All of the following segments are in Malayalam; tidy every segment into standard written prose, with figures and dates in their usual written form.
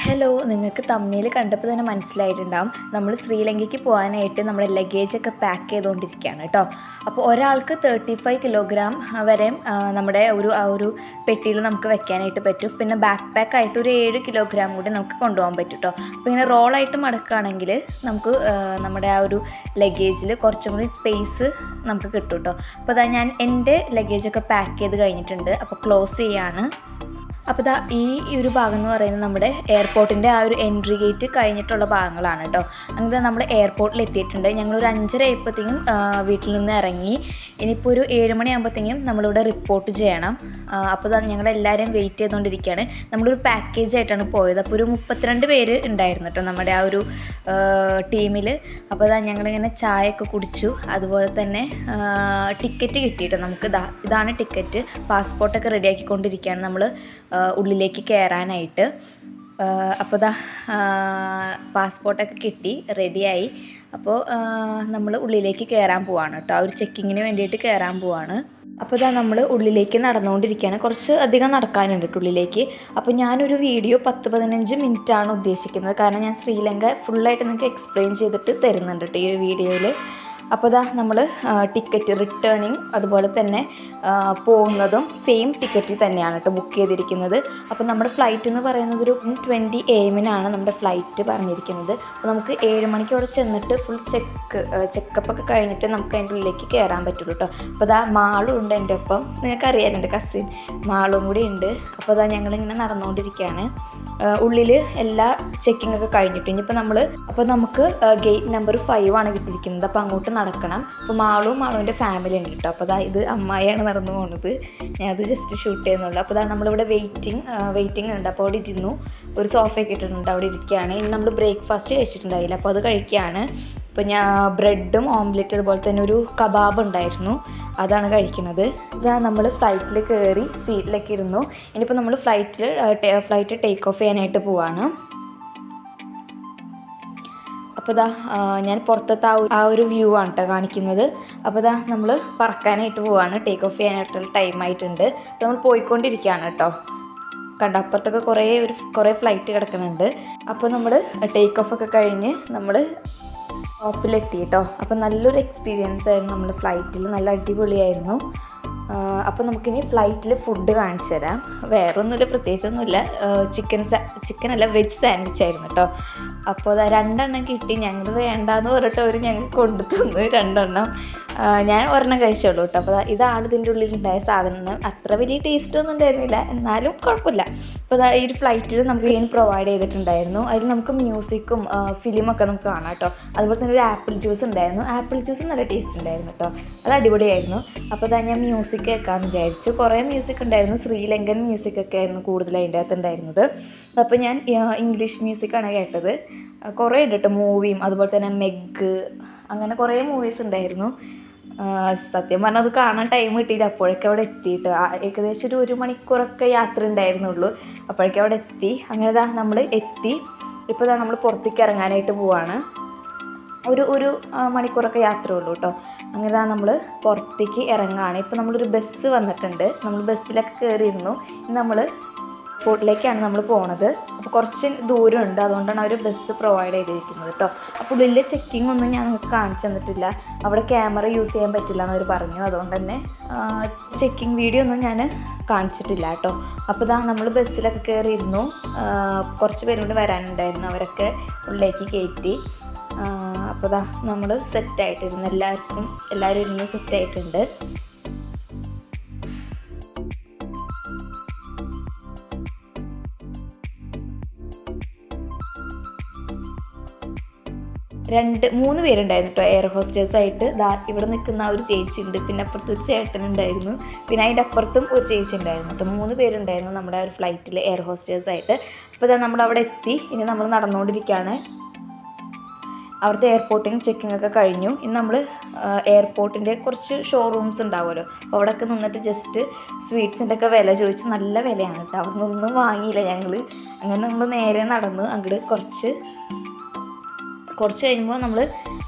ഹലോ, നിങ്ങൾക്ക് തമ്മിൽ കണ്ടപ്പോൾ തന്നെ മനസ്സിലായിട്ടുണ്ടാവും നമ്മൾ ശ്രീലങ്കയ്ക്ക് പോകാനായിട്ട് നമ്മുടെ ലഗേജൊക്കെ പാക്ക് ചെയ്തുകൊണ്ടിരിക്കുകയാണ് കേട്ടോ. അപ്പോൾ ഒരാൾക്ക് 35 കിലോഗ്രാം വരെ നമ്മുടെ ഒരു പെട്ടിയിൽ നമുക്ക് വെക്കാനായിട്ട് പറ്റും. പിന്നെ ബാക്ക് പാക്കായിട്ട് ഒരു 7 കിലോഗ്രാം കൂടി നമുക്ക് കൊണ്ടുപോകാൻ പറ്റും കേട്ടോ. അപ്പോൾ ഇങ്ങനെ റോളായിട്ട് മടക്കുകയാണെങ്കിൽ നമുക്ക് നമ്മുടെ ആ ഒരു ലഗേജിൽ കുറച്ചും കൂടി സ്പേസ് നമുക്ക് കിട്ടും കേട്ടോ. അപ്പോൾ അതാ ഞാൻ എൻ്റെ ലഗേജൊക്കെ പാക്ക് ചെയ്ത് കഴിഞ്ഞിട്ടുണ്ട്. അപ്പോൾ ക്ലോസ് ചെയ്യാണ്. അപ്പോൾ ഈ ഒരു ഭാഗം എന്ന് പറയുന്നത് നമ്മുടെ എയർപോർട്ടിൻ്റെ ആ ഒരു എൻട്രി ഗേറ്റ് കഴിഞ്ഞിട്ടുള്ള ഭാഗങ്ങളാണ് കേട്ടോ. അങ്ങനെ നമ്മൾ എയർപോർട്ടിൽ എത്തിയിട്ടുണ്ട്. ഞങ്ങളൊരു 5:30 ആയപ്പോഴത്തേക്കും വീട്ടിൽ നിന്ന് ഇറങ്ങി. ഇനിയിപ്പോൾ ഒരു 7 മണിയാകുമ്പോഴത്തേക്കും നമ്മളിവിടെ റിപ്പോർട്ട് ചെയ്യണം. അപ്പോൾ ഞങ്ങളെല്ലാവരും വെയിറ്റ് ചെയ്തുകൊണ്ടിരിക്കുകയാണ്. നമ്മളൊരു പാക്കേജായിട്ടാണ് പോയത്. അപ്പോൾ ഒരു 32 പേര് ഉണ്ടായിരുന്നു കേട്ടോ നമ്മുടെ ആ ഒരു ടീമിൽ. അപ്പോൾ ഞങ്ങളിങ്ങനെ ചായയൊക്കെ കുടിച്ചു. അതുപോലെ തന്നെ ടിക്കറ്റ് കിട്ടിയിട്ടോ നമുക്ക്. ഇതാണ് ടിക്കറ്റ്. പാസ്പോർട്ടൊക്കെ റെഡിയാക്കിക്കൊണ്ടിരിക്കുകയാണ് നമ്മൾ ഉള്ളിലേക്ക് കയറാനായിട്ട്. അപ്പോൾ പാസ്പോർട്ടൊക്കെ കിട്ടി, റെഡിയായി. അപ്പോൾ നമ്മൾ ഉള്ളിലേക്ക് കയറാൻ പോവാണ് കേട്ടോ. ആ ഒരു ചെക്കിങ്ങിന് വേണ്ടിയിട്ട് കയറാൻ പോവാണ്. അപ്പോൾ നമ്മൾ ഉള്ളിലേക്ക് നടന്നുകൊണ്ടിരിക്കുകയാണ്. കുറച്ച് അധികം നടക്കാനുണ്ട് ഉള്ളിലേക്ക്. അപ്പോൾ ഞാനൊരു വീഡിയോ 10-15 മിനിറ്റാണ് ഉദ്ദേശിക്കുന്നത്. കാരണം ഞാൻ ശ്രീലങ്ക ഫുള്ളായിട്ട് നിങ്ങൾക്ക് എക്സ്പ്ലെയിൻ ചെയ്തിട്ട് തരുന്നുണ്ട് കേട്ടോ ഈ ഒരു വീഡിയോയിൽ. അപ്പോൾ നമ്മൾ ടിക്കറ്റ് റിട്ടേണിങ് അതുപോലെ തന്നെ പോകുന്നതും സെയിം ടിക്കറ്റിൽ തന്നെയാണ് കേട്ടോ ബുക്ക് ചെയ്തിരിക്കുന്നത്. അപ്പോൾ നമ്മുടെ ഫ്ലൈറ്റ് എന്ന് പറയുന്നത് ഒരു 20 AM നമ്മുടെ ഫ്ലൈറ്റ് പറഞ്ഞിരിക്കുന്നത്. അപ്പോൾ നമുക്ക് 7 മണിക്ക് അവിടെ ചെന്നിട്ട് ഫുൾ ചെക്കപ്പൊക്കെ കഴിഞ്ഞിട്ട് നമുക്ക് അതിൻ്റെ ഉള്ളിലേക്ക് കയറാൻ പറ്റുള്ളൂ കേട്ടോ. അപ്പോൾ മാളും ഉണ്ട് എൻ്റെ ഒപ്പം. നിങ്ങൾക്കറിയാം എൻ്റെ കസിൻ മാളും കൂടി ഉണ്ട്. അപ്പോൾ ഞങ്ങളിങ്ങനെ നടന്നുകൊണ്ടിരിക്കുകയാണ്. ഉള്ളിൽ എല്ലാ ചെക്കിങ്ങൊക്കെ കഴിഞ്ഞിട്ട് ഇനിയിപ്പോൾ നമുക്ക് ഗേറ്റ് നമ്പർ 5 ആണ് കിട്ടിയിരിക്കുന്നത്. അപ്പോൾ അങ്ങോട്ട് നടക്കണം. അപ്പോൾ മാളുവിൻ്റെ ഫാമിലി ഉണ്ട് കേട്ടോ. അപ്പോൾ ഇത് അമ്മായിയാണ് നടന്നു പോകുന്നത്. ഞാനത് ജസ്റ്റ് ഷൂട്ട് ചെയ്യുന്നുള്ളൂ. അപ്പോൾ നമ്മളിവിടെ വെയിറ്റിംഗ് ഉണ്ട്. അപ്പോൾ അവിടെ ഇരുന്നു. ഒരു സോഫയൊക്കെ ഇട്ടിട്ടുണ്ട്, അവിടെ ഇരിക്കുകയാണ്. ഇനി നമ്മൾ ബ്രേക്ക്ഫാസ്റ്റ് കഴിച്ചിട്ടുണ്ടായില്ല, അപ്പോൾ അത് കഴിക്കുകയാണ്. അപ്പോൾ ബ്രെഡും ഓംലെറ്റ് അതുപോലെ തന്നെ ഒരു കബാബ് ഉണ്ടായിരുന്നു, അതാണ് കഴിക്കുന്നത്. നമ്മൾ ഫ്ലൈറ്റിൽ കയറി സീറ്റിലൊക്കെ ഇരുന്നു. ഇനിയിപ്പോൾ നമ്മൾ ഫ്ലൈറ്റ് ടേക്ക് ഓഫ് ചെയ്യാനായിട്ട് പോവാണ്. അപ്പോൾ ഞാൻ പുറത്തത്തെ ആ ഒരു വ്യൂ ആണ് കേട്ടോ കാണിക്കുന്നത്. അപ്പോൾ നമ്മൾ പറക്കാനായിട്ട് പോവാണ്. ടേക്ക് ഓഫ് ചെയ്യാനായിട്ടുള്ള ടൈമായിട്ടുണ്ട്. നമ്മൾ പോയിക്കൊണ്ടിരിക്കുകയാണ് കേട്ടോ. കണ്ട അപ്പുറത്തൊക്കെ കുറേ ഫ്ലൈറ്റ് കിടക്കുന്നുണ്ട്. അപ്പോൾ നമ്മൾ ടേക്ക് ഓഫ് ഒക്കെ കഴിഞ്ഞ് നമ്മൾ ടോപ്പിലെത്തി കേട്ടോ. അപ്പോൾ നല്ലൊരു എക്സ്പീരിയൻസ് ആയിരുന്നു നമ്മൾ ഫ്ലൈറ്റിൽ. നല്ല അടിപൊളിയായിരുന്നു. അപ്പോൾ നമുക്കിനി ഫ്ലൈറ്റിൽ ഫുഡ് കാണിച്ചു തരാം. വേറെ ഒന്നുമില്ല, പ്രത്യേകിച്ചൊന്നുമില്ല. ചിക്കനല്ല, വെജ് സാൻഡ്വിച്ച് ആയിരുന്നു കേട്ടോ. അപ്പോൾ 2 എണ്ണം കിട്ടി. ഞങ്ങൾ വേണ്ടാന്ന് പറഞ്ഞിട്ട് അവർ ഞങ്ങൾക്ക് കൊണ്ടു തന്നു 2 എണ്ണം. ഞാൻ ഒരെണ്ണം കഴിച്ചുള്ളൂ കേട്ടോ. അപ്പോൾ ഇതാണ് ഇതിൻ്റെ ഉള്ളിലുണ്ടായ സാധനം. അത്ര വലിയ ടേസ്റ്റ് ഒന്നും ഉണ്ടായിരുന്നില്ല, എന്നാലും കുഴപ്പമില്ല. അപ്പോൾ ഈ ഒരു ഫ്ലൈറ്റിൽ നമുക്ക് ഗെയിം പ്രൊവൈഡ് ചെയ്തിട്ടുണ്ടായിരുന്നു. അതിൽ നമുക്ക് മ്യൂസിക്കും ഫിലിമൊക്കെ നമുക്ക് കാണാം കേട്ടോ. അതുപോലെ തന്നെ ഒരു ആപ്പിൾ ജ്യൂസ് ഉണ്ടായിരുന്നു. ആപ്പിൾ ജ്യൂസ് നല്ല ടേസ്റ്റ് ഉണ്ടായിരുന്നു കേട്ടോ. അത് അടിപൊളിയായിരുന്നു. അപ്പോൾ ഞാൻ മ്യൂസിക് കേൾക്കാമെന്ന് വിചാരിച്ചു. കുറേ മ്യൂസിക് ഉണ്ടായിരുന്നു. ശ്രീലങ്കൻ മ്യൂസിക്കൊക്കെ ആയിരുന്നു കൂടുതൽ അതിൻ്റെ അകത്ത് ഉണ്ടായിരുന്നത്. അപ്പോൾ ഞാൻ ഇംഗ്ലീഷ് മ്യൂസിക്കാണ് കേട്ടത്. കുറേ ഉണ്ട് കേട്ടോ. മൂവിയും അതുപോലെ തന്നെ മെഗ്, അങ്ങനെ കുറേ മൂവീസ് ഉണ്ടായിരുന്നു. സത്യം പറഞ്ഞാൽ അത് കാണാൻ ടൈം കിട്ടിയില്ല. അപ്പോഴേക്കും അവിടെ എത്തിയിട്ട് ഏകദേശം ഒരു 1 മണിക്കൂറൊക്കെ യാത്ര ഉണ്ടായിരുന്നുള്ളൂ. അപ്പോഴേക്കും അവിടെ എത്തി. അങ്ങനെ നമ്മൾ എത്തി. ഇപ്പോൾ നമ്മൾ പുറത്തേക്ക് ഇറങ്ങാനായിട്ട് പോവാണ്. ഒരു മണിക്കൂറൊക്കെ യാത്ര ഉള്ളൂ കേട്ടോ. അങ്ങനെ നമ്മൾ പുറത്തേക്ക് ഇറങ്ങുകയാണ്. ഇപ്പോൾ നമ്മളൊരു ബസ് വന്നിട്ടുണ്ട്. നമ്മൾ ബസ്സിലൊക്കെ കയറിയിരുന്നു. നമ്മൾ എയർപോർട്ടിലേക്കാണ് നമ്മൾ പോണത്. അപ്പോൾ കുറച്ച് ദൂരമുണ്ട്, അതുകൊണ്ടാണ് അവർ ബസ് പ്രൊവൈഡ് ചെയ്തിരിക്കുന്നത് കേട്ടോ. അപ്പോൾ ഉള്ളിൽ ചെക്കിംഗ് ഒന്നും ഞാൻ നിങ്ങൾക്ക് കാണിച്ചു തന്നിട്ടില്ല. അവിടെ ക്യാമറ യൂസ് ചെയ്യാൻ പറ്റില്ല എന്നവർ പറഞ്ഞു. അതുകൊണ്ട് തന്നെ ചെക്കിംഗ് വീഡിയോ ഒന്നും ഞാൻ കാണിച്ചിട്ടില്ല കേട്ടോ. അപ്പോൾ നമ്മൾ ബസ്സിലൊക്കെ കയറിയിരുന്നു. കുറച്ച് പേരും കൂടി വരാനുണ്ടായിരുന്നു. അവരൊക്കെ ഉള്ളിലേക്ക് കയറ്റി. അപ്പോൾ നമ്മൾ സെറ്റായിട്ടിരുന്നു. എല്ലാവരും ഇരുന്ന് സെറ്റായിട്ടുണ്ട്. മൂന്ന് പേരുണ്ടായിരുന്നു കേട്ടോ എയർ ഹോസ്റ്റേഴ്സായിട്ട്. ഇവിടെ നിൽക്കുന്ന ഒരു ചേച്ചി ഉണ്ട്, പിന്നെ അപ്പുറത്ത് ഒരു ചേട്ടനുണ്ടായിരുന്നു, പിന്നെ അതിൻ്റെ അപ്പുറത്തും ഒരു ചേച്ചി ഉണ്ടായിരുന്നു കേട്ടോ. 3 പേരുണ്ടായിരുന്നു നമ്മുടെ ഒരു ഫ്ലൈറ്റിൽ എയർ ഹോസ്റ്റേഴ്സായിട്ട്. അപ്പോൾ നമ്മളവിടെ എത്തി. ഇനി നമ്മൾ നടന്നുകൊണ്ടിരിക്കുകയാണ്. അവിടുത്തെ എയർപോർട്ടിങ് ചെക്കിംഗ് ഒക്കെ കഴിഞ്ഞു. ഇനി നമ്മൾ എയർപോർട്ടിൻ്റെ കുറച്ച് ഷോറൂംസ് ഉണ്ടാവുമല്ലോ, അപ്പോൾ അവിടെയൊക്കെ നിന്നിട്ട് ജസ്റ്റ് സ്വീറ്റ്സിൻ്റെ ഒക്കെ വില ചോദിച്ചു. നല്ല വിലയാണ് കേട്ടോ. അവിടെ നിന്നൊന്നും വാങ്ങിയില്ല ഞങ്ങൾ. അങ്ങനെ നമ്മൾ നേരെ നടന്ന് അങ്ങോട്ട് കുറച്ച് കഴിയുമ്പോൾ നമ്മൾ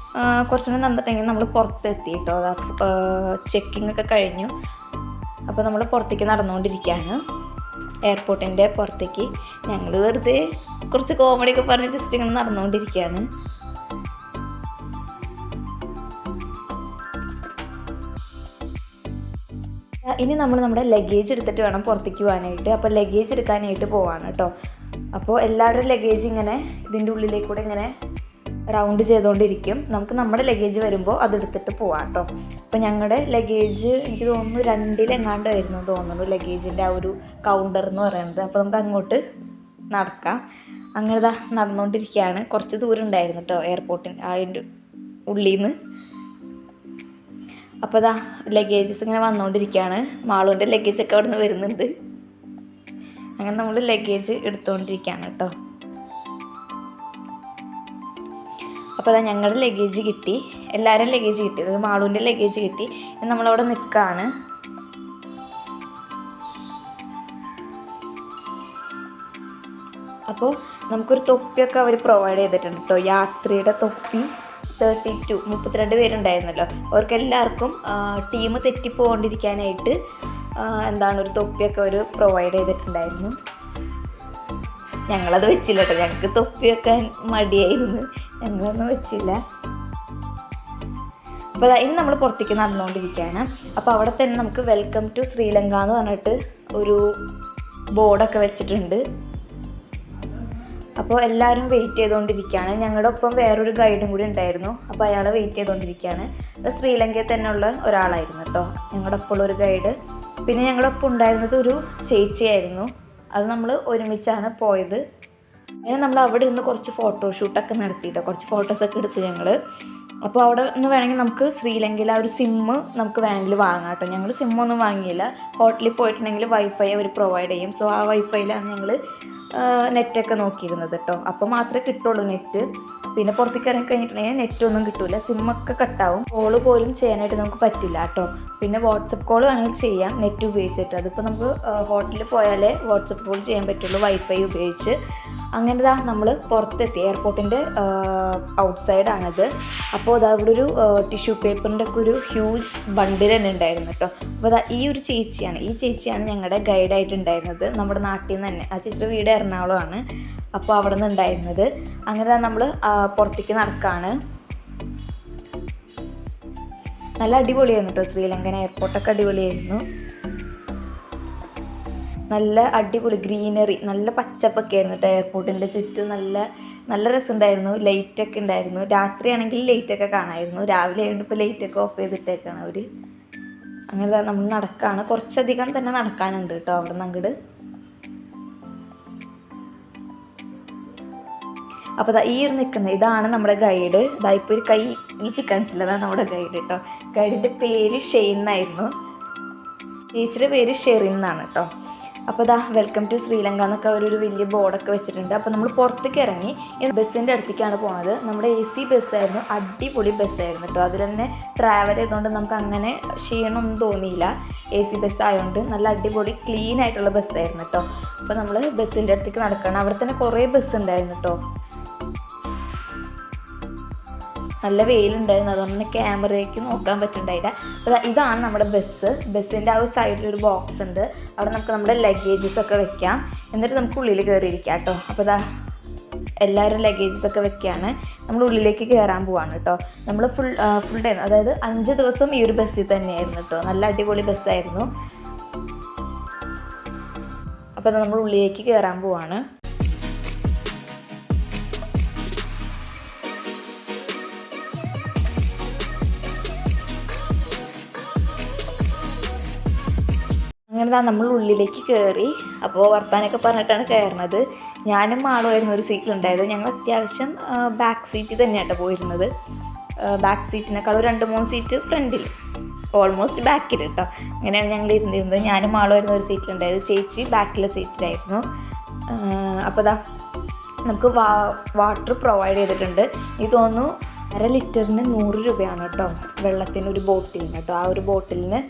കുറച്ചും കൂടി നടന്നിട്ടെങ്കിൽ നമ്മൾ പുറത്തെത്തി കേട്ടോ. ചെക്കിംഗ് ഒക്കെ കഴിഞ്ഞു. അപ്പോൾ നമ്മൾ പുറത്തേക്ക് നടന്നുകൊണ്ടിരിക്കുകയാണ്. എയർപോർട്ടിൻ്റെ പുറത്തേക്ക്. ഞങ്ങൾ വെറുതെ കുറച്ച് കോമഡിയൊക്കെ പറഞ്ഞ് ജസ്റ്റ് ഇങ്ങനെ നടന്നുകൊണ്ടിരിക്കുകയാണ്. ഇനി നമ്മൾ നമ്മുടെ ലഗേജ് എടുത്തിട്ട് വേണം പുറത്തേക്ക് പോകാനായിട്ട്. അപ്പോൾ ലഗേജ് എടുക്കാനായിട്ട് പോവാണ് കേട്ടോ. അപ്പോൾ എല്ലാവരുടെ ലഗേജ് ഇങ്ങനെ ഇതിൻ്റെ ഉള്ളിലേക്കൂടെ ഇങ്ങനെ റൗണ്ട് ചെയ്തുകൊണ്ടിരിക്കും. നമുക്ക് നമ്മുടെ ലഗേജ് വരുമ്പോൾ അതെടുത്തിട്ട് പോവാം കേട്ടോ. അപ്പോൾ ഞങ്ങളുടെ ലഗേജ് എനിക്ക് തോന്നുന്നു 2-ലെങ്ങാണ്ടായിരുന്നു തോന്നുന്നു ലഗേജിൻ്റെ ആ ഒരു കൗണ്ടർ എന്ന് പറയുന്നത്. അപ്പോൾ നമുക്ക് അങ്ങോട്ട് നടക്കാം. അങ്ങനെ നടന്നുകൊണ്ടിരിക്കുകയാണ്. കുറച്ച് ദൂരം ഉണ്ടായിരുന്നു കേട്ടോ എയർപോർട്ടിന് അതിൻ്റെ ഉള്ളിൽ നിന്ന്. അപ്പോൾ ലഗേജസ് ഇങ്ങനെ വന്നുകൊണ്ടിരിക്കുകയാണ്. മാളുവിൻ്റെ ലഗേജൊക്കെ അവിടെ നിന്ന് വരുന്നുണ്ട്. അങ്ങനെ നമ്മൾ ലഗേജ് എടുത്തുകൊണ്ടിരിക്കുകയാണ് കേട്ടോ. അപ്പോൾ ഞങ്ങളുടെ ലഗേജ് കിട്ടി, എല്ലാവരും ലഗേജ് കിട്ടി. അത് മാളുവിൻ്റെ ലഗേജ് കിട്ടി. നമ്മളവിടെ നിൽക്കുകയാണ്. അപ്പോൾ നമുക്കൊരു തൊപ്പിയൊക്കെ അവർ പ്രൊവൈഡ് ചെയ്തിട്ടുണ്ട് കേട്ടോ. യാത്രിയുടെ തൊപ്പി 32 പേരുണ്ടായിരുന്നല്ലോ. അവർക്ക് എല്ലാവർക്കും ടീം തെറ്റിപ്പോകൊണ്ടിരിക്കാനായിട്ട് ഒരു തൊപ്പിയൊക്കെ അവർ പ്രൊവൈഡ് ചെയ്തിട്ടുണ്ടായിരുന്നു. ഞങ്ങളത് വെച്ചില്ല കേട്ടോ. ഞങ്ങൾക്ക് തൊപ്പി വെക്കാൻ മടിയായിരുന്നു, ഞങ്ങളൊന്നും വെച്ചില്ല. അപ്പോൾ ഇന്ന് നമ്മൾ പുറത്തേക്ക് നടന്നുകൊണ്ടിരിക്കുകയാണ്. അപ്പോൾ അവിടെ തന്നെ നമുക്ക് വെൽക്കം ടു ശ്രീലങ്ക എന്ന് പറഞ്ഞിട്ട് ഒരു ബോർഡൊക്കെ വെച്ചിട്ടുണ്ട്. അപ്പോൾ എല്ലാവരും വെയിറ്റ് ചെയ്തുകൊണ്ടിരിക്കുകയാണ്. ഞങ്ങളുടെ ഒപ്പം വേറൊരു ഗൈഡും കൂടി ഉണ്ടായിരുന്നു. അപ്പോൾ അയാൾ വെയിറ്റ് ചെയ്തുകൊണ്ടിരിക്കുകയാണ്. അത് ശ്രീലങ്കയിൽ തന്നെയുള്ള ഒരാളായിരുന്നു കേട്ടോ ഞങ്ങളുടെ ഒപ്പം ഉള്ളൊരു ഗൈഡ്. പിന്നെ ഞങ്ങളുടെ ഒപ്പം ഉണ്ടായിരുന്നത് ഒരു ചേച്ചിയായിരുന്നു. അത് നമ്മൾ ഒരുമിച്ചാണ് പോയത്. അങ്ങനെ നമ്മൾ അവിടെ നിന്ന് കുറച്ച് ഫോട്ടോഷൂട്ടൊക്കെ നടത്തിയിട്ടോ. കുറച്ച് ഫോട്ടോസൊക്കെ എടുത്തു ഞങ്ങൾ. അപ്പോൾ അവിടെ നിന്ന് വേണമെങ്കിൽ നമുക്ക് ശ്രീലങ്കയിൽ ആ ഒരു സിമ്മ് നമുക്ക് വേണമെങ്കിൽ വാങ്ങാം കേട്ടോ. ഞങ്ങൾ സിമ്മൊന്നും വാങ്ങിയില്ല. ഹോട്ടലിൽ പോയിട്ടുണ്ടെങ്കിൽ വൈഫൈ അവർ പ്രൊവൈഡ് ചെയ്യും. സോ ആ വൈഫൈയിലാണ് ഞങ്ങൾ നെറ്റൊക്കെ നോക്കിയിരുന്നത് കേട്ടോ. അപ്പോൾ മാത്രമേ കിട്ടുള്ളൂ നെറ്റ്. പിന്നെ പുറത്തേക്ക് ഇറങ്ങി കഴിഞ്ഞിട്ടുണ്ടെങ്കിൽ നെറ്റൊന്നും കിട്ടില്ല, സിമ്മൊക്കെ കട്ടാവും. കോള് പോലും ചെയ്യാനായിട്ട് നമുക്ക് പറ്റില്ല കേട്ടോ. പിന്നെ വാട്സപ്പ് കോൾ വേണമെങ്കിൽ ചെയ്യാം നെറ്റ് ഉപയോഗിച്ചിട്ട്. അതിപ്പോൾ നമുക്ക് ഹോട്ടലിൽ പോയാലേ വാട്സപ്പ് കോൾ ചെയ്യാൻ പറ്റുള്ളൂ വൈഫൈ ഉപയോഗിച്ച്. അങ്ങനെ നമ്മൾ പുറത്തെത്തി. എയർപോർട്ടിൻ്റെ ഔട്ട് സൈഡാണിത്. അപ്പോൾ അവിടെ ഒരു ടിഷ്യൂ പേപ്പറിൻ്റെ ഒക്കെ ഒരു ഹ്യൂജ് ബണ്ടിൽ തന്നെ ഉണ്ടായിരുന്നു കേട്ടോ. അപ്പോൾ ഈ ഒരു ചേച്ചിയാണ് ഞങ്ങളുടെ ഗൈഡായിട്ടുണ്ടായിരുന്നത്, നമ്മുടെ നാട്ടിൽ നിന്ന് തന്നെ. ആ ചേച്ചിയുടെ വീട് എറണാകുളമാണ്. അപ്പോൾ അവിടെ നിന്ന് ഉണ്ടായിരുന്നത്. അങ്ങനെ നമ്മൾ പുറത്തേക്ക് നടക്കുകയാണ്. നല്ല അടിപൊളിയായിരുന്നു കേട്ടോ ശ്രീലങ്കൻ എയർപോർട്ടൊക്കെ അടിപൊളിയായിരുന്നു. നല്ല അടിപൊളി ഗ്രീനറി, നല്ല പച്ചപ്പൊക്കെ ആയിരുന്നു കേട്ടോ എയർപോർട്ടിൻ്റെ ചുറ്റും. നല്ല രസമുണ്ടായിരുന്നു. ലൈറ്റൊക്കെ ഉണ്ടായിരുന്നു. രാത്രിയാണെങ്കിൽ ലൈറ്റൊക്കെ കാണാമായിരുന്നു. രാവിലെ ആയതുകൊണ്ട് ഇപ്പോൾ ലൈറ്റൊക്കെ ഓഫ് ചെയ്തിട്ടേക്കാണ് അവർ. അങ്ങനെ നമ്മൾ നടക്കുകയാണ്. കുറച്ചധികം തന്നെ നടക്കാനുണ്ട് കേട്ടോ അവിടെ നിന്ന് അങ്ങോട്ട്. അപ്പോൾ ഈ ഒരു നിൽക്കുന്നത് ഇതാണ് നമ്മുടെ ഗൈഡ്. ഇപ്പോൾ ഒരു കൈ വീശി കാണിച്ചില്ലതാണ് നമ്മുടെ ഗൈഡ് കേട്ടോ. ഗൈഡിൻ്റെ പേര് ഷെയ്ൻ എന്നായിരുന്നു. ചേച്ചിയുടെ പേര് ഷെറിൻ എന്നാണ് കേട്ടോ. അപ്പോൾ വെൽക്കം ടു ശ്രീലങ്ക എന്നൊക്കെ ഒരു വലിയ ബോർഡൊക്കെ വെച്ചിട്ടുണ്ട്. അപ്പോൾ നമ്മൾ പുറത്തേക്ക് ഇറങ്ങി ബസ്സിൻ്റെ അടുത്തേക്കാണ് പോകുന്നത്. നമ്മുടെ AC ബസ്സായിരുന്നു, അടിപൊളി ബസ്സായിരുന്നു കേട്ടോ. അതിൽ തന്നെ ട്രാവൽ ചെയ്തുകൊണ്ട് നമുക്ക് അങ്ങനെ ക്ഷീണമൊന്നും തോന്നിയില്ല. AC ബസ്സായതുകൊണ്ട് നല്ല അടിപൊളി ക്ലീൻ ആയിട്ടുള്ള ബസ്സായിരുന്നു കേട്ടോ. അപ്പോൾ നമ്മൾ ബസ്സിൻ്റെ അടുത്തേക്ക് നടക്കണം. അവിടെ തന്നെ കുറേ ബസ് ഉണ്ടായിരുന്നു കേട്ടോ. നല്ല വെയിലുണ്ടായിരുന്നു, അതുകൊണ്ട് തന്നെ ക്യാമറയ്ക്ക് നോക്കാൻ പറ്റുന്നുണ്ടായില്ല. അപ്പോൾ ഇതാണ് നമ്മുടെ ബസ്സിൻ്റെ ആ ഒരു സൈഡിലൊരു ബോക്സ് ഉണ്ട്. അവിടെ നമുക്ക് നമ്മുടെ ലഗേജസൊക്കെ വെക്കാം. എന്നിട്ട് നമുക്ക് ഉള്ളിൽ കയറിയിരിക്കാം കേട്ടോ. അപ്പോൾ എല്ലാവരും ലഗേജസൊക്കെ വെക്കുകയാണ്. നമ്മൾ ഉള്ളിലേക്ക് കയറാൻ പോവാണ് കേട്ടോ. നമ്മൾ ഫുൾ ഡേ, അതായത് 5 ദിവസം ഈ ഒരു ബസ്സിൽ തന്നെയായിരുന്നു കേട്ടോ. നല്ല അടിപൊളി ബസ്സായിരുന്നു. അപ്പോൾ നമ്മൾ ഉള്ളിലേക്ക് കയറാൻ പോവാണ്. അങ്ങനെ നമ്മൾ ഉള്ളിലേക്ക് കയറി. അപ്പോൾ വർത്താനൊക്കെ പറഞ്ഞിട്ടാണ് കയറുന്നത്. ഞാനും മാളുമായിരുന്നു ഒരു സീറ്റിലുണ്ടായത്. ഞങ്ങൾ അത്യാവശ്യം ബാക്ക് സീറ്റ് തന്നെയാട്ടോ പോയിരുന്നത്. ബാക്ക് സീറ്റിനേക്കാളും 2-3 സീറ്റ് ഫ്രണ്ടിൽ, ഓൾമോസ്റ്റ് ബാക്കിൽ കേട്ടോ. അങ്ങനെയാണ് ഞങ്ങൾ ഇരുന്നിരുന്നത്. ഞാനും മാളുമായിരുന്നു ഒരു സീറ്റിലുണ്ടായത്. ചേച്ചി ബാക്കിലെ സീറ്റിലായിരുന്നു. അപ്പോൾ നമുക്ക് വാട്ടർ പ്രൊവൈഡ് ചെയ്തിട്ടുണ്ട്. ഇത് തോന്നുന്നു 1/2 ലിറ്ററിന് 100 രൂപയാണ് കേട്ടോ വെള്ളത്തിന്, ഒരു ബോട്ടിലിന് കേട്ടോ. ആ ഒരു ബോട്ടിലിന്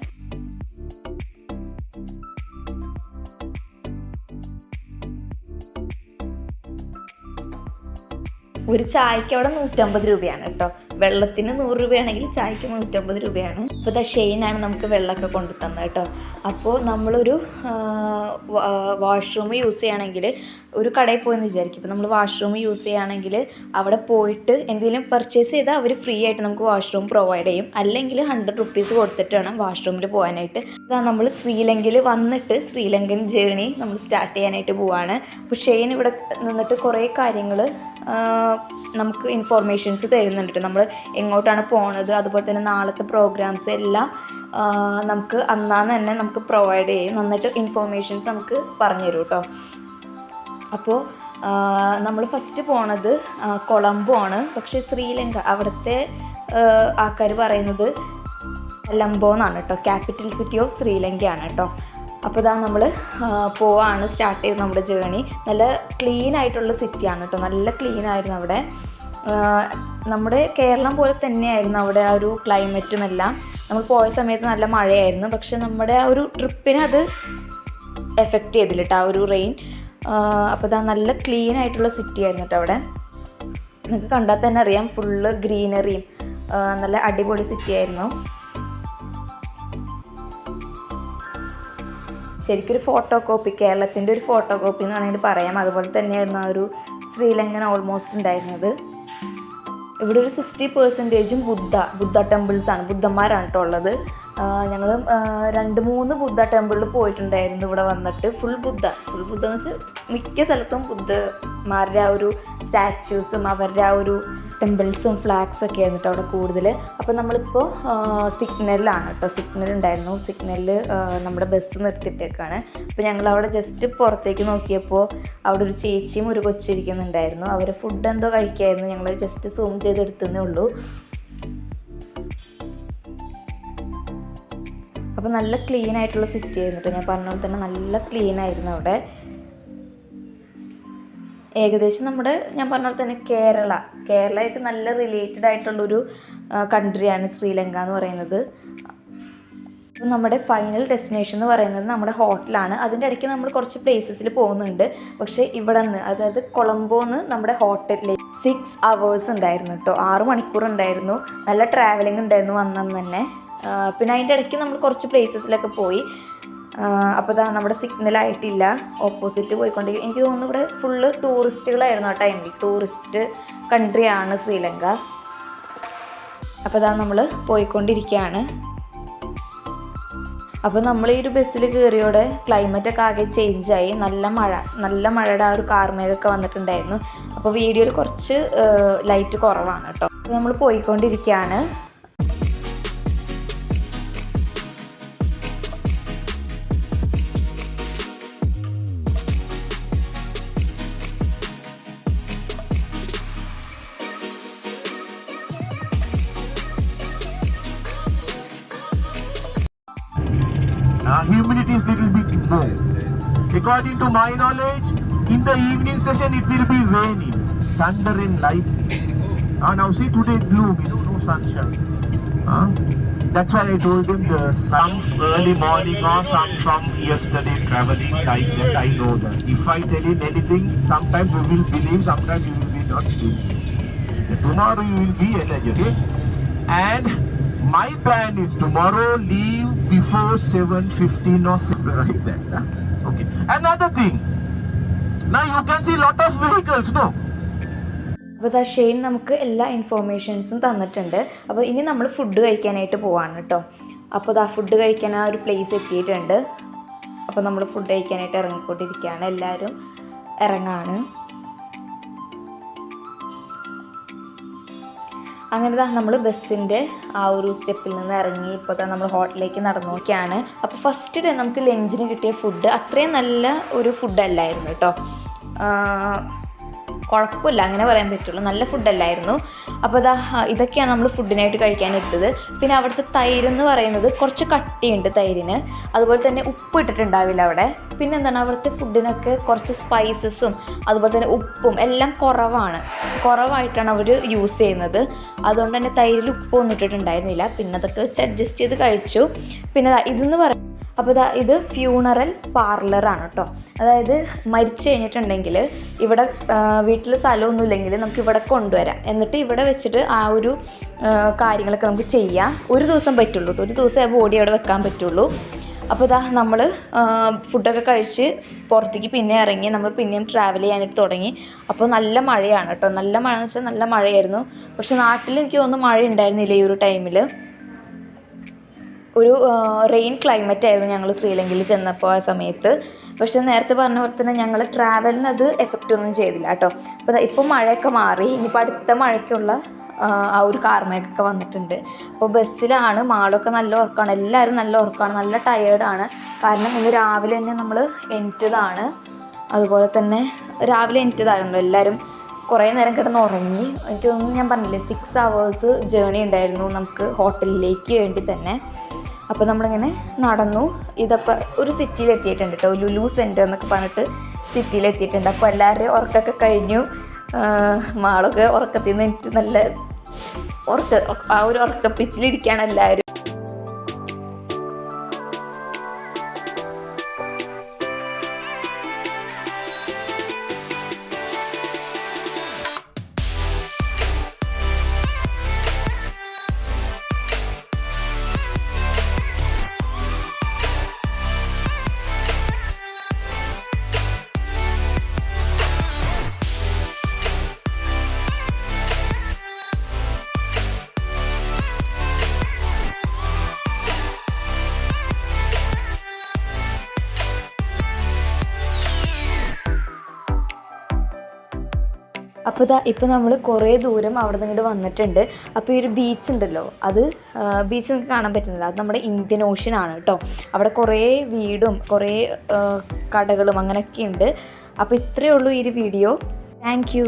ഒരു ചായക്ക് അവിടെ 150 രൂപയാണ് കേട്ടോ. വെള്ളത്തിന് 100 രൂപയാണെങ്കിൽ ചായക്ക് 150 രൂപയാണ്. അപ്പോൾ ദാ ഷെയ്നാണ് നമുക്ക് വെള്ളമൊക്കെ കൊണ്ടു തന്നത് കേട്ടോ. അപ്പോൾ നമ്മളൊരു വാഷ്റൂം യൂസ് ചെയ്യുകയാണെങ്കിൽ ഒരു കടയിൽ പോയെന്ന് വിചാരിക്കും. ഇപ്പോൾ നമ്മൾ വാഷ്റൂം യൂസ് ചെയ്യുകയാണെങ്കിൽ അവിടെ പോയിട്ട് എന്തെങ്കിലും പർച്ചേസ് ചെയ്താൽ അവർ ഫ്രീ ആയിട്ട് നമുക്ക് വാഷ്റൂം പ്രൊവൈഡ് ചെയ്യും. അല്ലെങ്കിൽ 100 റുപ്പീസ് കൊടുത്തിട്ട് വേണം വാഷ്റൂമിൽ പോകാനായിട്ട്. അതാ നമ്മൾ ശ്രീലങ്കയിൽ വന്നിട്ട് ശ്രീലങ്കൻ ജേർണി നമ്മൾ സ്റ്റാർട്ട് ചെയ്യാനായിട്ട് പോവാണ്. അപ്പോൾ ഷെയ്ൻ ഇവിടെ നിന്നിട്ട് കുറേ കാര്യങ്ങൾ നമുക്ക് ഇൻഫോർമേഷൻസ് തരുന്നുണ്ട്. നമ്മൾ എങ്ങോട്ടാണ് പോണത്, അതുപോലെ തന്നെ നാളത്തെ പ്രോഗ്രാംസ് എല്ലാം നമുക്ക് അന്നാന്ന് തന്നെ നമുക്ക് പ്രൊവൈഡ് ചെയ്യും. നന്നായിട്ട് ഇൻഫോർമേഷൻസ് നമുക്ക് പറഞ്ഞു തരും കേട്ടോ. അപ്പോൾ നമ്മൾ ഫസ്റ്റ് പോണത് കൊളംബോ ആണ്. പക്ഷേ ശ്രീലങ്ക അവിടുത്തെ ആൾക്കാർ പറയുന്നത് കൊളംബോ എന്നാണ് കേട്ടോ. ക്യാപിറ്റൽ സിറ്റി ഓഫ് ശ്രീലങ്കയാണ് കേട്ടോ. അപ്പോൾ ഇതാ നമ്മൾ പോവാണ്, സ്റ്റാർട്ട് ചെയ്ത് നമ്മുടെ ജേണി. നല്ല ക്ലീൻ ആയിട്ടുള്ള സിറ്റിയാണ് കേട്ടോ. നല്ല ക്ലീൻ ആയിരുന്നു അവിടെ. നമ്മുടെ കേരളം പോലെ തന്നെയായിരുന്നു അവിടെ ആ ഒരു ക്ലൈമറ്റും എല്ലാം. നമ്മൾ പോയ സമയത്ത് നല്ല മഴയായിരുന്നു. പക്ഷെ നമ്മുടെ ആ ഒരു ട്രിപ്പിനെ അത് എഫക്റ്റ് ചെയ്തില്ല കേട്ടോ, ആ ഒരു റെയിൻ. അപ്പോൾ ഇതാ നല്ല ക്ലീൻ ആയിട്ടുള്ള സിറ്റി ആയിരുന്നു കേട്ടോ അവിടെ. നിങ്ങൾക്ക് കണ്ടാൽ തന്നെ അറിയാം, ഫുള്ള് ഗ്രീനറിയും നല്ല അടിപൊളി സിറ്റി ആയിരുന്നു. ശരിക്കൊരു ഫോട്ടോ കോപ്പി, കേരളത്തിൻ്റെ ഒരു ഫോട്ടോ കോപ്പി എന്ന് വേണമെങ്കിൽ പറയാം. അതുപോലെ തന്നെയായിരുന്നു ആ ഒരു ശ്രീലങ്കൻ ഓൾമോസ്റ്റ് ഉണ്ടായിരുന്നത്. ഇവിടെ ഒരു 60% ബുദ്ധ ടെമ്പിൾസാണ്, ബുദ്ധന്മാരാണ് കേട്ടോ ഉള്ളത്. ഞങ്ങൾ 2-3 ബുദ്ധ ടെമ്പിളിൽ പോയിട്ടുണ്ടായിരുന്നു ഇവിടെ വന്നിട്ട്. ഫുൾ ബുദ്ധ എന്ന് വെച്ചാൽ മിക്ക സ്ഥലത്തും ബുദ്ധന്മാരുടെ ആ ഒരു സ്റ്റാച്യൂസും അവരുടെ ആ ഒരു ടെമ്പിൾസും ഫ്ലാഗ്സൊക്കെ ആയിരുന്നു കേട്ടോ അവിടെ കൂടുതൽ. അപ്പോൾ നമ്മളിപ്പോൾ സിഗ്നലിലാണ് കേട്ടോ. സിഗ്നൽ ഉണ്ടായിരുന്നു. സിഗ്നലിൽ നമ്മുടെ ബസ് നിർത്തിയിട്ടേക്കാണ്. അപ്പോൾ ഞങ്ങൾ അവിടെ ജസ്റ്റ് പുറത്തേക്ക് നോക്കിയപ്പോൾ അവിടെ ഒരു ചേച്ചിയും ഒരു കൊച്ചിരിക്കുന്നുണ്ടായിരുന്നു. അവർ ഫുഡ് എന്തോ കഴിക്കായിരുന്നു. ഞങ്ങൾ ജസ്റ്റ് സൂം ചെയ്തെടുത്തതേ ഉള്ളൂ. അപ്പോൾ നല്ല ക്ലീൻ ആയിട്ടുള്ള സിറ്റി ആയിരുന്നു കേട്ടോ. ഞാൻ പറഞ്ഞ പോലെ തന്നെ നല്ല ക്ലീൻ ആയിരുന്നു അവിടെ. ഏകദേശം ഞാൻ പറഞ്ഞ പോലെ തന്നെ കേരളമായിട്ട് നല്ല റിലേറ്റഡ് ആയിട്ടുള്ളൊരു കൺട്രിയാണ് ശ്രീലങ്ക എന്ന് പറയുന്നത്. നമ്മുടെ ഫൈനൽ ഡെസ്റ്റിനേഷൻ എന്ന് പറയുന്നത് നമ്മുടെ ഹോട്ടലാണ്. അതിൻ്റെ ഇടയ്ക്ക് നമ്മൾ കുറച്ച് പ്ലേസസിൽ പോകുന്നുണ്ട്. പക്ഷേ ഇവിടെ നിന്ന്, അതായത് കൊളംബോന്ന് നമ്മുടെ ഹോട്ടലിൽ 6 hours ഉണ്ടായിരുന്നു കേട്ടോ. 6 മണിക്കൂർ ഉണ്ടായിരുന്നു. നല്ല ട്രാവലിംഗ് ഉണ്ടായിരുന്നു വന്നെന്ന് തന്നെ. പിന്നെ അതിൻ്റെ ഇടയ്ക്ക് നമ്മൾ കുറച്ച് പ്ലേസസിലൊക്കെ പോയി. അപ്പോൾ ഇതാ നമ്മുടെ സിഗ്നലായിട്ടില്ല, ഓപ്പോസിറ്റ് പോയിക്കൊണ്ടിരിക്കും. എനിക്ക് തോന്നുന്നു ഇവിടെ ഫുള്ള് ടൂറിസ്റ്റുകളായിരുന്നു ആ ടൈമിൽ. ടൂറിസ്റ്റ് കൺട്രിയാണ് ശ്രീലങ്ക. അപ്പോൾ ഇതാ നമ്മൾ പോയിക്കൊണ്ടിരിക്കുകയാണ്. അപ്പോൾ നമ്മൾ ഈ ഒരു ബസ്സിൽ കയറിയോടെ ക്ലൈമറ്റൊക്കെ ആകെ ചേഞ്ചായി. നല്ല മഴയുടെ ആ ഒരു കാർമേഘമൊക്കെ വന്നിട്ടുണ്ടായിരുന്നു. അപ്പോൾ വീഡിയോയിൽ കുറച്ച് ലൈറ്റ് കുറവാണ് കേട്ടോ. നമ്മൾ പോയിക്കൊണ്ടിരിക്കുകയാണ്. Humidity is little bit low. According to my knowledge, in the evening session it will be raining, thunder and lightning. Now see today gloomy, no sunshine. That's why I told them some early morning or some from yesterday traveling like that. I know that. If I tell you anything, sometimes you will believe, sometimes you will be not believe. Tomorrow you will be eligible. And my plan is tomorrow leave before 7:15 or something like that. Okay. Another thing. Now you can see lot of vehicles, no? അപ്പോൾ ദാ ഷെയ്ൻ നമുക്ക് എല്ലാ ഇൻഫോർമേഷൻസും തന്നിട്ടുണ്ട്. അപ്പോൾ ഇനി നമ്മൾ ഫുഡ് കഴിക്കാനായിട്ട് പോവാണ് കേട്ടോ. അപ്പോൾ ദാ ഫുഡ് കഴിക്കാൻ ആ ഒരു പ്ലേസ് എത്തിയിട്ടുണ്ട്. അപ്പോൾ നമ്മൾ ഫുഡ് കഴിക്കാനായിട്ട് ഇറങ്ങിക്കൊണ്ടിരിക്കുകയാണ്. എല്ലാവരും ഇറങ്ങാണ്. അങ്ങനെ നമ്മൾ ബസ്സിൻ്റെ ആ ഒരു സ്റ്റെപ്പിൽ നിന്ന് ഇറങ്ങി ഇപ്പോൾ നമ്മൾ ഹോട്ടലിലേക്ക് നടന്നു നോക്കിയാണ്. അപ്പോൾ ഫസ്റ്റ് ഡേ നമുക്ക് ലഞ്ചിന് കിട്ടിയ ഫുഡ് അത്രയും നല്ല ഒരു ഫുഡല്ലായിരുന്നു കേട്ടോ. കുഴപ്പമില്ല, അങ്ങനെ പറയാൻ പറ്റുള്ളൂ. നല്ല ഫുഡല്ലായിരുന്നു. അപ്പോൾ ഇതൊക്കെയാണ് നമ്മൾ ഫുഡിനായിട്ട് കഴിക്കാനെടുത്തത്. പിന്നെ അവിടുത്തെ തൈരെന്ന് പറയുന്നത് കുറച്ച് കട്ടിയുണ്ട് തൈരിന്. അതുപോലെ തന്നെ ഉപ്പ് ഇട്ടിട്ടുണ്ടാവില്ല അവിടെ. പിന്നെ എന്താണ്, അവിടുത്തെ ഫുഡിനൊക്കെ കുറച്ച് സ്പൈസസും അതുപോലെ തന്നെ ഉപ്പും എല്ലാം കുറവായിട്ടാണ് അവർ യൂസ് ചെയ്യുന്നത്. അതുകൊണ്ട് തന്നെ തൈരിൽ ഉപ്പൊന്നും ഇട്ടിട്ടുണ്ടായിരുന്നില്ല. പിന്നെ അതൊക്കെ വെച്ച് അഡ്ജസ്റ്റ് ചെയ്ത് കഴിച്ചു. പിന്നെ ഇതെന്ന് അപ്പോൾ ഇത് ഫ്യൂണറൽ പാർലറാണ് കേട്ടോ. അതായത് മരിച്ചു കഴിഞ്ഞിട്ടുണ്ടെങ്കിൽ ഇവിടെ വീട്ടിൽ സ്ഥലമൊന്നുമില്ലെങ്കിൽ നമുക്ക് ഇവിടെ കൊണ്ടുവരാം, എന്നിട്ട് ഇവിടെ വെച്ചിട്ട് ആ ഒരു കാര്യങ്ങളൊക്കെ നമുക്ക് ചെയ്യാം. ഒരു ദിവസം പറ്റുള്ളൂ കേട്ടോ, ഒരു ദിവസം ബോഡി അവിടെ വെക്കാൻ പറ്റുള്ളൂ. അപ്പോൾ നമ്മൾ ഫുഡൊക്കെ കഴിച്ച് പുറത്തേക്ക് പിന്നെ ഇറങ്ങി, നമ്മൾ പിന്നെയും ട്രാവൽ ചെയ്യാനായിട്ട് തുടങ്ങി. അപ്പോൾ നല്ല മഴയാണ് കേട്ടോ, നല്ല മഴ എന്ന് വെച്ചാൽ നല്ല മഴയായിരുന്നു. പക്ഷെ നാട്ടിൽ എനിക്ക് തോന്നുന്നു മഴ ഉണ്ടായിരുന്നില്ല ഈ ഒരു ടൈമിൽ. ഒരു റെയിൻ ക്ലൈമറ്റ് ആയിരുന്നു ഞങ്ങൾ ശ്രീലങ്കയിൽ ചെന്നപ്പോൾ ആ സമയത്ത്. പക്ഷെ നേരത്തെ പറഞ്ഞ പോലെ തന്നെ ഞങ്ങൾ ട്രാവലിന് അത് എഫക്റ്റ് ഒന്നും ചെയ്തില്ല കേട്ടോ. അപ്പോൾ ഇപ്പം മഴയൊക്കെ മാറി, ഇനിയിപ്പോൾ അടുത്ത മഴയ്ക്കുള്ള ആ ഒരു കാർമേഘമൊക്കെ വന്നിട്ടുണ്ട്. അപ്പോൾ ബസ്സിലാണ്, മാളൊക്കെ നല്ല ഉറക്കമാണ്, എല്ലാവരും നല്ല ഉറക്കമാണ്, നല്ല ടയേർഡാണ്. കാരണം ഇന്ന് രാവിലെ തന്നെ നമ്മൾ എണീറ്റതാണ്. അതുപോലെ തന്നെ രാവിലെ എണീറ്റതായിരുന്നു, എല്ലാവരും കുറേ നേരം കിടന്ന് ഉറങ്ങി. എനിക്ക് തോന്നുന്നു, ഞാൻ പറഞ്ഞില്ലേ 6 hours ജേണി ഉണ്ടായിരുന്നു നമുക്ക് ഹോട്ടലിലേക്ക് വേണ്ടി തന്നെ. അപ്പോൾ നമ്മളിങ്ങനെ നടന്നു. ഇതപ്പോൾ ഒരു സിറ്റിയിലെത്തിയിട്ടുണ്ട് കേട്ടോ, ലുലു സെൻറ്റർ എന്നൊക്കെ പറഞ്ഞിട്ട് സിറ്റിയിലെത്തിയിട്ടുണ്ട്. അപ്പോൾ എല്ലാവരുടെയും ഉറക്കമൊക്കെ കഴിഞ്ഞു. മാളൊക്കെ ഉറക്കത്തിൽ നിന്ന് എനിക്ക് നല്ല ആ ഒരു ഉറക്കപ്പിച്ചിലിരിക്കുകയാണ് എല്ലാവരും. അപ്പോൾ ഇപ്പോൾ നമ്മൾ കുറേ ദൂരം അവിടെ നിന്ന് ഇങ്ങോട്ട് വന്നിട്ടുണ്ട്. അപ്പോൾ ഈ ഒരു ബീച്ച് ഉണ്ടല്ലോ, അത് ബീച്ച് നിങ്ങൾക്ക് കാണാൻ പറ്റുന്നില്ല, അത് നമ്മുടെ ഇന്ത്യൻ ഓഷ്യനാണ് കേട്ടോ. അവിടെ കുറേ വീടും കുറേ കടകളും അങ്ങനെയൊക്കെ ഉണ്ട്. അപ്പോൾ ഇത്രയേ ഉള്ളൂ ഈ ഒരു വീഡിയോ. Thank you.